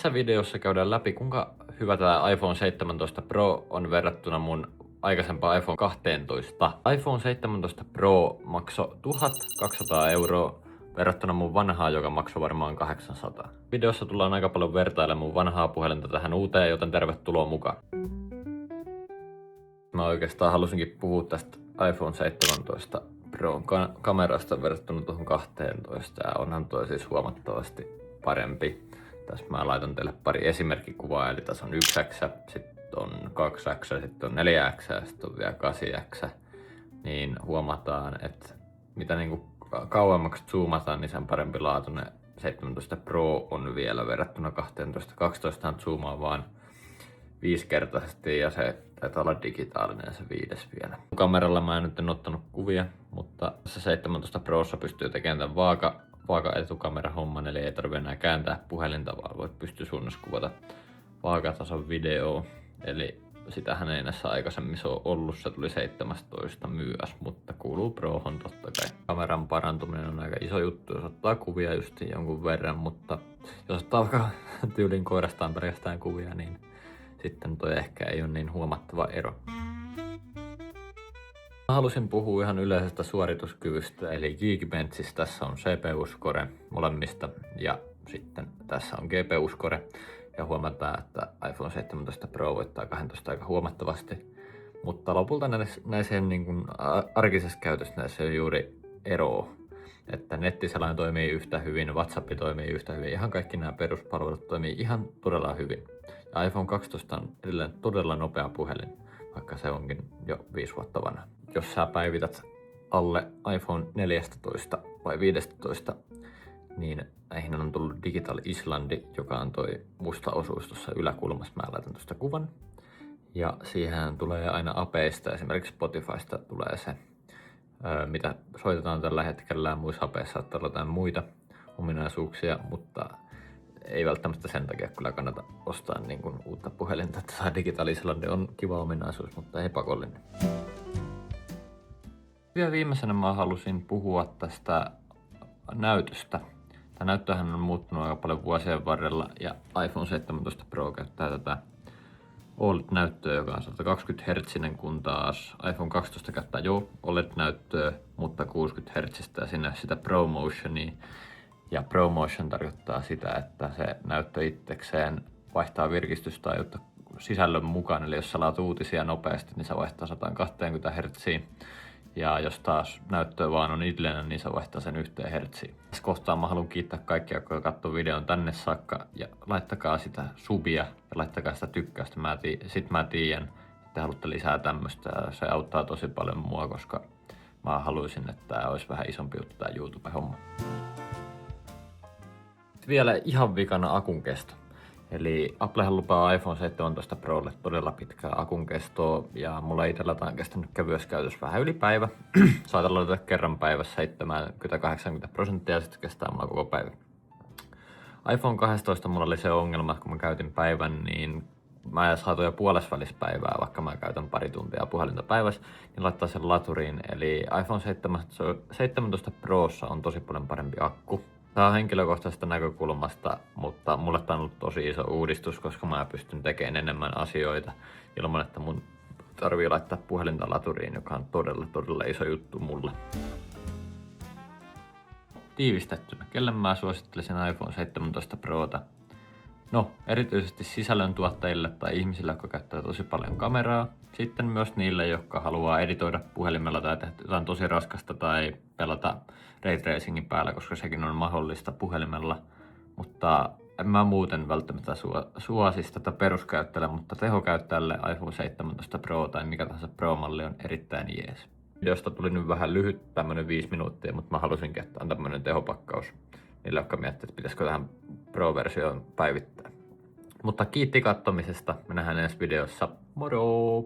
Tässä videossa käydään läpi, kuinka hyvä tämä iPhone 17 Pro on verrattuna mun aikaisempaan iPhone 12. iPhone 17 Pro maksoi 1200 € verrattuna mun vanhaa, joka maksoi varmaan 800. Videossa tullaan aika paljon vertailemaan mun vanhaa puhelinta tähän uuteen, joten tervetuloa mukaan. Mä oikeastaan halusinkin puhua tästä iPhone 17 Pro kamerasta verrattuna tuohon 12, ja onhan toi siis huomattavasti parempi. Tässä mä laitan teille pari esimerkkikuvaa, eli tässä on 1X, sitten on 2X, sitten on 4X ja sitten on vielä 8X. Niin huomataan, että mitä niinku kauemmaksi zoomataan, niin sen parempi laatuinen 17 Pro on vielä verrattuna 12. 12 zoomaa vaan 5-kertaisesti ja se taitaa olla digitaalinen ja se 5 vielä. Kameralla mä en nyt ottanut kuvia, mutta tässä 17 Prossa pystyy tekemään tämän vaaka etukamerahomman, eli ei tarvitse enää kääntää puhelinta, vaan voit pystyä suunnassa kuvata vaakatason videoa. Eli sitähän ei näissä aikaisemmissa ole ollut, se tuli 17 myös, mutta kuuluu Prohon totta kai. Kameran parantuminen on aika iso juttu, jos ottaa kuvia just jonkun verran, mutta jos ottaa vaikka tyylin koirastaan pelkästään kuvia, niin sitten toi ehkä ei ole niin huomattava ero. Mä halusin puhua ihan yleisestä suorituskyvystä, eli Geekbenchissä tässä on CPU-score molemmista ja sitten tässä on GPU-score. Ja huomataan, että iPhone 17 Pro voittaa 12 aika huomattavasti. Mutta lopulta näissä niin kuin arkisessa käytössä näissä on juuri eroa. Että nettiselain toimii yhtä hyvin, WhatsApp toimii yhtä hyvin, ihan kaikki nämä peruspalvelut toimii ihan todella hyvin. Ja iPhone 12 on edelleen todella nopea puhelin, vaikka se onkin jo 5 vuotta vanha. Jos sä päivität alle iPhone 14 vai 15, niin näihin on tullut Digital Islandi, joka on toi musta osuus tuossa yläkulmassa. Mä laitan tuosta kuvan. Ja siihen tulee aina apeista, esimerkiksi Spotifysta tulee se, mitä soitetaan tällä hetkellä. Muissa apeissa saattaa olla jotain muita ominaisuuksia, mutta ei välttämättä sen takia kyllä kannata ostaa niin kuin uutta puhelinta. Että Digital Islandi on kiva ominaisuus, mutta ei pakollinen. Vielä viimeisenä mä halusin puhua tästä näytöstä. Tämä näyttöhän on muuttunut aika paljon vuosien varrella ja iPhone 17 Pro käyttää tätä OLED-näyttöä, joka on 120 Hz, kun taas iPhone 12 käyttää jo OLED-näyttöä, mutta 60 Hz ja sinne sitä ProMotionia. Ja ProMotion tarkoittaa sitä, että se näyttö itsekseen vaihtaa virkistystaajuutta sisällön mukaan, eli jos sä laat uutisia nopeasti, niin se vaihtaa 120 Hz. Ja jos taas näyttö vaan on idlenä, niin se vaihtaa sen 1 Hz. Tässä kohtaa mä haluan kiittää kaikkia, jotka katsoo videon tänne saakka. Ja laittakaa sitä subia ja laittakaa sitä tykkäystä. Sit mä tiedän, että te haluatte lisää tämmöstä. Se auttaa tosi paljon mua, koska mä haluaisin, että tää olisi vähän isompi juttu tää YouTube-homma. Vielä ihan vikana akun kesto. Eli Applehan lupaa iPhone 17 Prolle todella pitkää akun kestoa ja mulla itsellä tää on kestänyt kevyessä käytössä vähän yli päivä. Saatan ladata kerran päivässä 70-80% ja sitten kestää mulla koko päivä. iPhone 12 mulla oli se ongelma, kun mä käytin päivän, niin mä saatoin jo puolesvälis päivää, vaikka mä käytän pari tuntia puhelinta päivässä, niin laittaa sen laturiin. Eli iPhone 17 Prossa on tosi paljon parempi akku. Tämä on henkilökohtaisesta näkökulmasta, mutta mulle tämä on ollut tosi iso uudistus, koska mä pystyn tekemään enemmän asioita ilman, että mun tarvii laittaa puhelinta laturiin, joka on todella iso juttu mulle. Tiivistettynä, kelle mä suosittelisin iPhone 17 Prota? No, erityisesti sisällöntuottajille tai ihmisille, jotka käyttää tosi paljon kameraa. Sitten myös niille, jotka haluaa editoida puhelimella tai tehdä jotain tosi raskasta tai pelata Ray Tracingin päällä, koska sekin on mahdollista puhelimella. Mutta en mä muuten välttämättä suosisi tätä peruskäyttäjälle, mutta tehokäyttäjälle iPhone 17 Pro tai mikä tahansa Pro-malli on erittäin jees. Videosta tuli nyt vähän lyhyt, tämmönen 5 minuuttia, mutta mä halusin, että on tämmönen tehopakkaus niille, jotka miettii, että pitäisikö tähän Pro-versioon päivittää. Mutta kiitti katsomisesta, me nähdään ensi videossa. Moro!